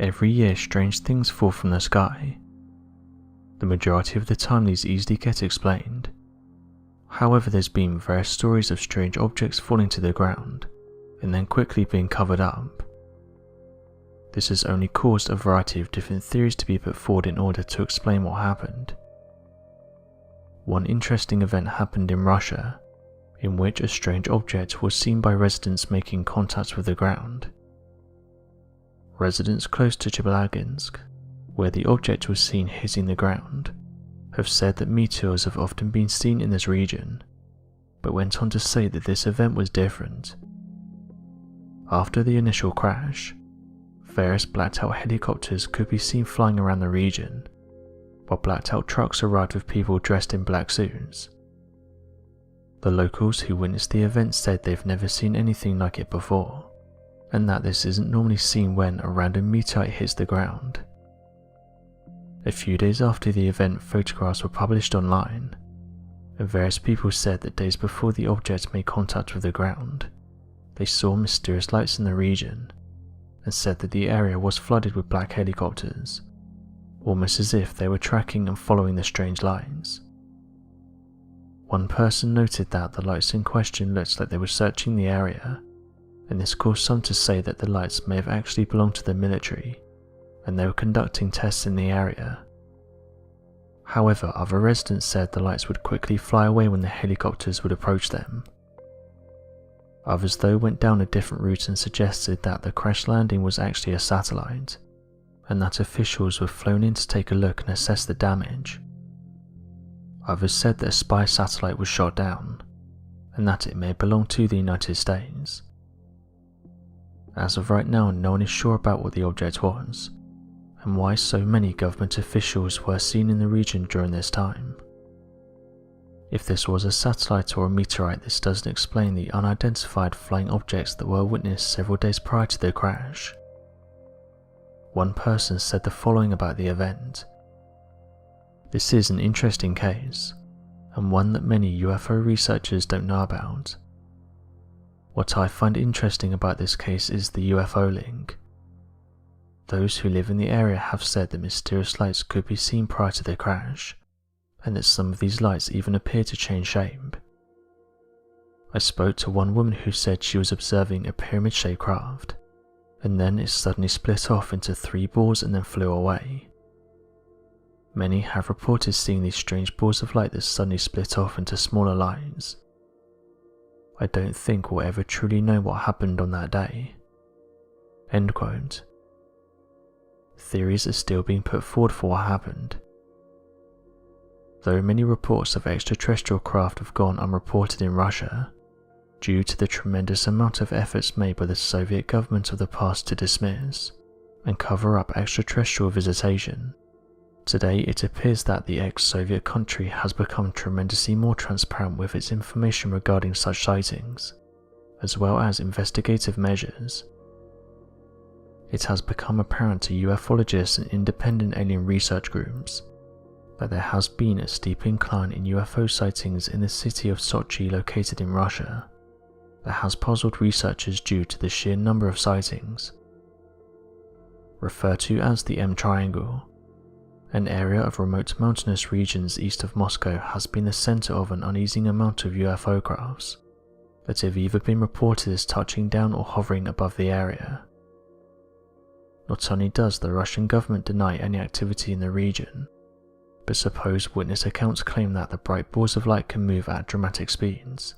Every year strange things fall from the sky. The majority of the time these easily get explained. However, there's been various stories of strange objects falling to the ground and then quickly being covered up. This has only caused a variety of different theories to be put forward in order to explain what happened. One interesting event happened in Russia, in which a strange object was seen by residents making contact with the ground. Residents close to Chelyabinsk, where the object was seen hitting the ground, have said that meteors have often been seen in this region, but went on to say that this event was different. After the initial crash, various blacked-out helicopters could be seen flying around the region, while blacked-out trucks arrived with people dressed in black suits. The locals who witnessed the event said they've never seen anything like it before, and that this isn't normally seen when a random meteorite hits the ground. A few days after the event, photographs were published online, and various people said that days before the object made contact with the ground, they saw mysterious lights in the region, and said that the area was flooded with black helicopters, almost as if they were tracking and following the strange lights. One person noted that the lights in question looked like they were searching the area, and this caused some to say that the lights may have actually belonged to the military, and they were conducting tests in the area. However, other residents said the lights would quickly fly away when the helicopters would approach them. Others though went down a different route and suggested that the crash landing was actually a satellite, and that officials were flown in to take a look and assess the damage. Others said that a spy satellite was shot down, and that it may belong to the United States. As of right now, no one is sure about what the object was, and why so many government officials were seen in the region during this time. If this was a satellite or a meteorite, this doesn't explain the unidentified flying objects that were witnessed several days prior to the crash. One person said the following about the event. This is an interesting case, and one that many UFO researchers don't know about. What I find interesting about this case is the UFO link. Those who live in the area have said that mysterious lights could be seen prior to the crash, and that some of these lights even appear to change shape. I spoke to one woman who said she was observing a pyramid-shaped craft, and then it suddenly split off into 3 balls and then flew away. Many have reported seeing these strange balls of light that suddenly split off into smaller lights. I don't think we'll ever truly know what happened on that day." End quote. Theories are still being put forward for what happened. Though many reports of extraterrestrial craft have gone unreported in Russia, due to the tremendous amount of efforts made by the Soviet government of the past to dismiss and cover up extraterrestrial visitation, today it appears that the ex-Soviet country has become tremendously more transparent with its information regarding such sightings, as well as investigative measures. It has become apparent to ufologists and independent alien research groups that there has been a steep incline in UFO sightings in the city of Sochi located in Russia that has puzzled researchers due to the sheer number of sightings. Referred to as the M Triangle, an area of remote mountainous regions east of Moscow has been the center of an uneasy amount of UFO crafts that have either been reported as touching down or hovering above the area. Not only does the Russian government deny any activity in the region, but supposed witness accounts claim that the bright balls of light can move at dramatic speeds,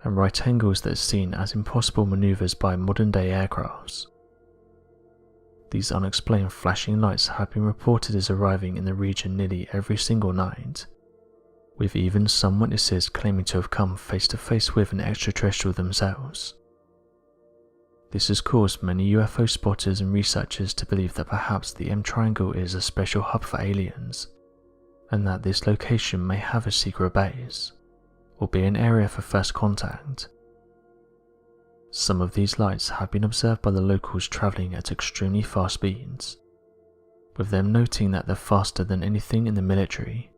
and right angles that are seen as impossible maneuvers by modern-day aircrafts. These unexplained flashing lights have been reported as arriving in the region nearly every single night, with even some witnesses claiming to have come face to face with an extraterrestrial themselves. This has caused many UFO spotters and researchers to believe that perhaps the M Triangle is a special hub for aliens, and that this location may have a secret base, or be an area for first contact. Some of these lights have been observed by the locals travelling at extremely fast speeds, with them noting that they're faster than anything in the military.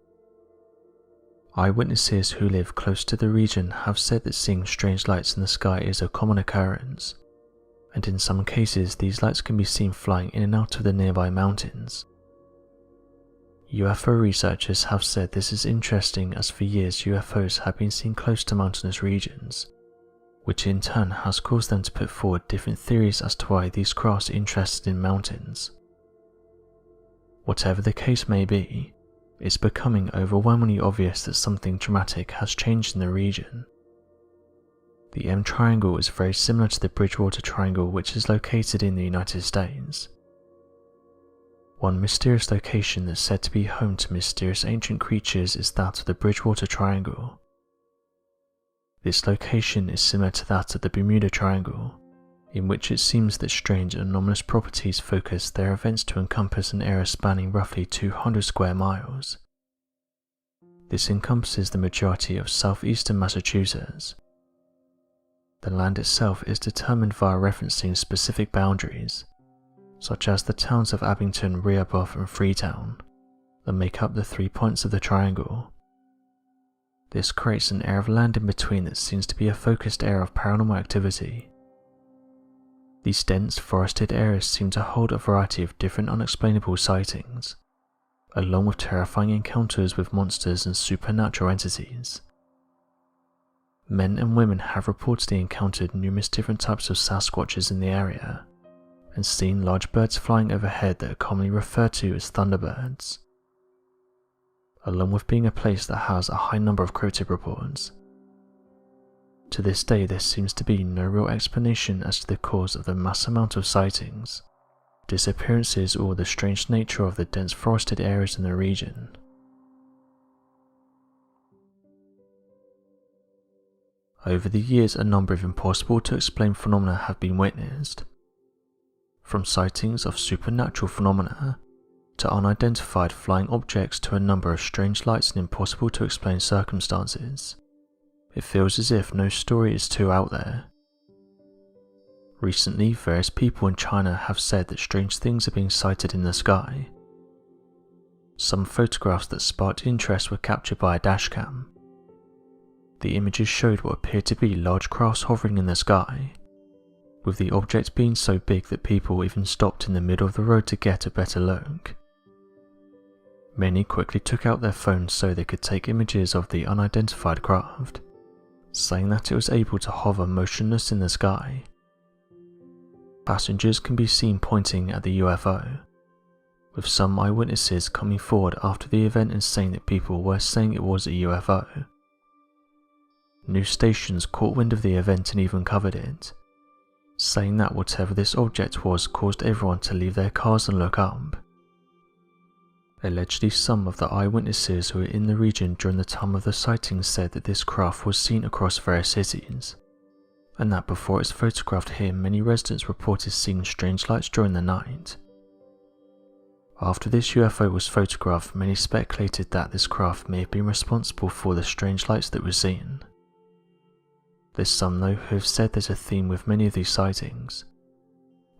Eyewitnesses who live close to the region have said that seeing strange lights in the sky is a common occurrence, and in some cases these lights can be seen flying in and out of the nearby mountains. UFO researchers have said this is interesting as for years UFOs have been seen close to mountainous regions, which in turn has caused them to put forward different theories as to why these crafts are interested in mountains. Whatever the case may be, it's becoming overwhelmingly obvious that something dramatic has changed in the region. The M Triangle is very similar to the Bridgewater Triangle, which is located in the United States. One mysterious location that's said to be home to mysterious ancient creatures is that of the Bridgewater Triangle. This location is similar to that of the Bermuda Triangle, in which it seems that strange anomalous properties focus their events to encompass an area spanning roughly 200 square miles. This encompasses the majority of southeastern Massachusetts. The land itself is determined via referencing specific boundaries, such as the towns of Abington, Rehoboth and Freetown, that make up the 3 points of the triangle. This creates an area of land in between that seems to be a focused area of paranormal activity. These dense forested areas seem to hold a variety of different unexplainable sightings, along with terrifying encounters with monsters and supernatural entities. Men and women have reportedly encountered numerous different types of Sasquatches in the area, and seen large birds flying overhead that are commonly referred to as thunderbirds. Along with being a place that has a high number of cryptid reports. To this day there seems to be no real explanation as to the cause of the mass amount of sightings, disappearances or the strange nature of the dense forested areas in the region. Over the years a number of impossible to explain phenomena have been witnessed, from sightings of supernatural phenomena to unidentified flying objects to a number of strange lights and impossible to explain circumstances. It feels as if no story is too out there. Recently, various people in China have said that strange things are being sighted in the sky. Some photographs that sparked interest were captured by a dashcam. The images showed what appeared to be large crafts hovering in the sky, with the object being so big that people even stopped in the middle of the road to get a better look. Many quickly took out their phones so they could take images of the unidentified craft, saying that it was able to hover motionless in the sky. Passengers can be seen pointing at the UFO, with some eyewitnesses coming forward after the event and saying that people were saying it was a UFO. News stations caught wind of the event and even covered it, saying that whatever this object was caused everyone to leave their cars and look up. Allegedly, some of the eyewitnesses who were in the region during the time of the sighting said that this craft was seen across various cities, and that before it's photographed here many residents reported seeing strange lights during the night. After this UFO was photographed, many speculated that this craft may have been responsible for the strange lights that were seen. There's some though who have said there's a theme with many of these sightings,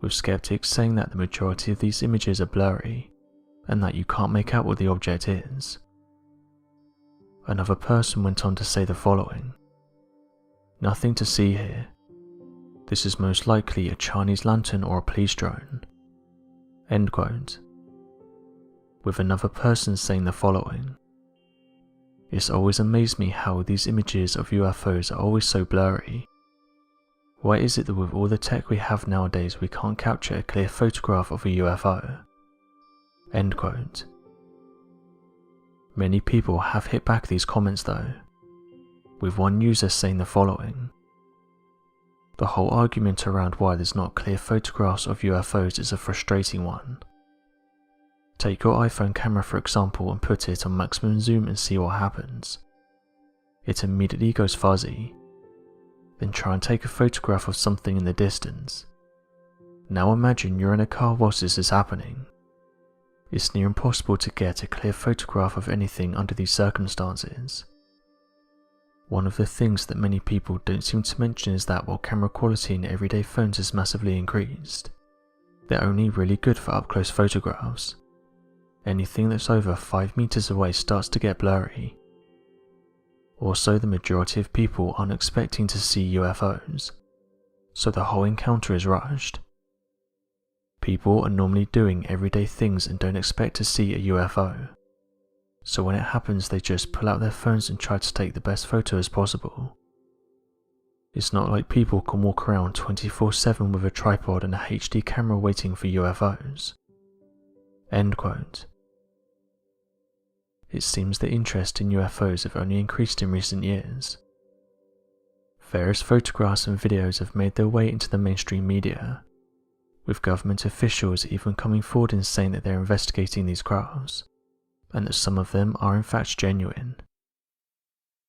with skeptics saying that the majority of these images are blurry, and that you can't make out what the object is. Another person went on to say the following: "Nothing to see here. This is most likely a Chinese lantern or a police drone." End quote. With another person saying the following: "It's always amazed me how these images of UFOs are always so blurry. Why is it that with all the tech we have nowadays we can't capture a clear photograph of a UFO?" End quote. Many people have hit back these comments though, with one user saying the following: "The whole argument around why there's not clear photographs of UFOs is a frustrating one. Take your iPhone camera for example and put it on maximum zoom and see what happens. It immediately goes fuzzy. Then try and take a photograph of something in the distance. Now imagine you're in a car whilst this is happening. It's near impossible to get a clear photograph of anything under these circumstances." One of the things that many people don't seem to mention is that while camera quality in everyday phones has massively increased, they're only really good for up-close photographs. Anything that's over 5 meters away starts to get blurry. Also, the majority of people aren't expecting to see UFOs, so the whole encounter is rushed. People are normally doing everyday things and don't expect to see a UFO, so when it happens they just pull out their phones and try to take the best photo as possible. It's not like people can walk around 24/7 with a tripod and a HD camera waiting for UFOs." End quote. It seems the interest in UFOs have only increased in recent years. Various photographs and videos have made their way into the mainstream media, with government officials even coming forward and saying that they're investigating these crafts, and that some of them are in fact genuine.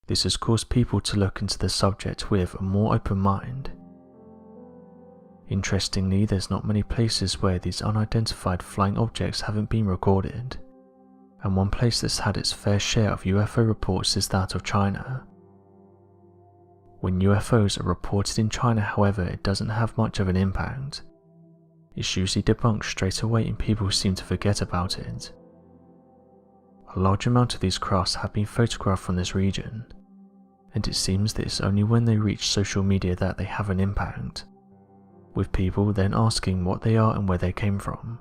This has caused people to look into the subject with a more open mind. Interestingly, there's not many places where these unidentified flying objects haven't been recorded, and one place that's had its fair share of UFO reports is that of China. When UFOs are reported in China, however, it doesn't have much of an impact. It's usually debunked straight away and people seem to forget about it. A large amount of these crafts have been photographed from this region, and it seems that it's only when they reach social media that they have an impact, with people then asking what they are and where they came from.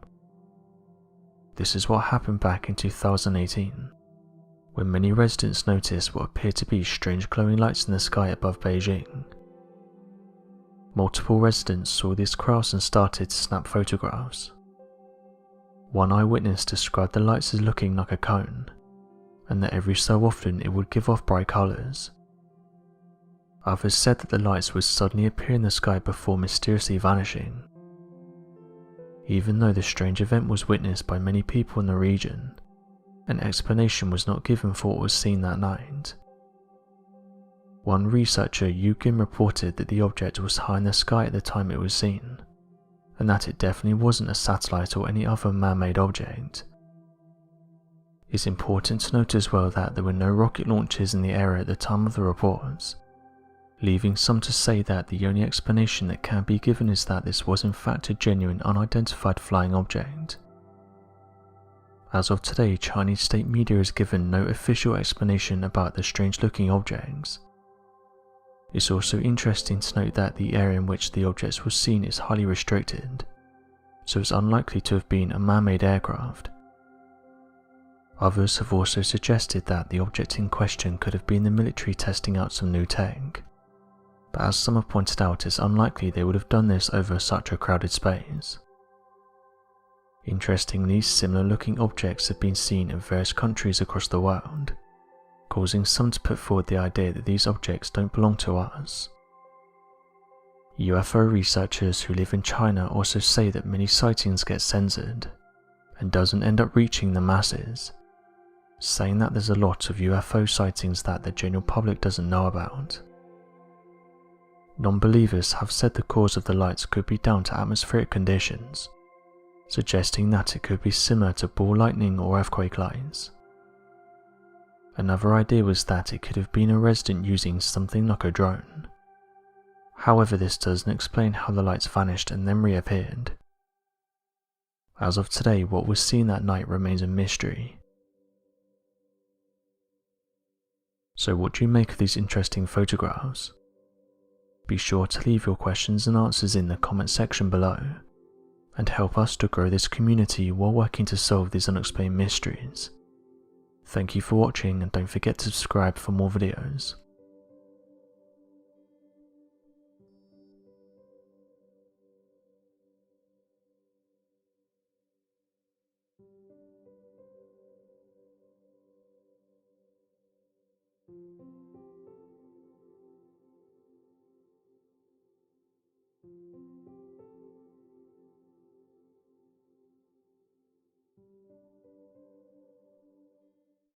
This is what happened back in 2018, when many residents noticed what appeared to be strange glowing lights in the sky above Beijing. Multiple residents saw these crafts and started to snap photographs. One eyewitness described the lights as looking like a cone, and that every so often it would give off bright colours. Others said that the lights would suddenly appear in the sky before mysteriously vanishing. Even though the strange event was witnessed by many people in the region, an explanation was not given for what was seen that night. One researcher, Yu Kim, reported that the object was high in the sky at the time it was seen, and that it definitely wasn't a satellite or any other man-made object. It's important to note as well that there were no rocket launches in the area at the time of the reports, leaving some to say that the only explanation that can be given is that this was in fact a genuine unidentified flying object. As of today, Chinese state media has given no official explanation about the strange looking objects. It's also interesting to note that the area in which the objects were seen is highly restricted, so it's unlikely to have been a man-made aircraft. Others have also suggested that the object in question could have been the military testing out some new tech, but as some have pointed out, it's unlikely they would have done this over such a crowded space. Interestingly, similar looking objects have been seen in various countries across the world, causing some to put forward the idea that these objects don't belong to us. UFO researchers who live in China also say that many sightings get censored, and doesn't end up reaching the masses, saying that there's a lot of UFO sightings that the general public doesn't know about. Non-believers have said the cause of the lights could be down to atmospheric conditions, suggesting that it could be similar to ball lightning or earthquake lights. Another idea was that it could have been a resident using something like a drone. However, this doesn't explain how the lights vanished and then reappeared. As of today, what was seen that night remains a mystery. So what do you make of these interesting photographs? Be sure to leave your questions and answers in the comment section below, and help us to grow this community while working to solve these unexplained mysteries. Thank you for watching, and don't forget to subscribe for more videos.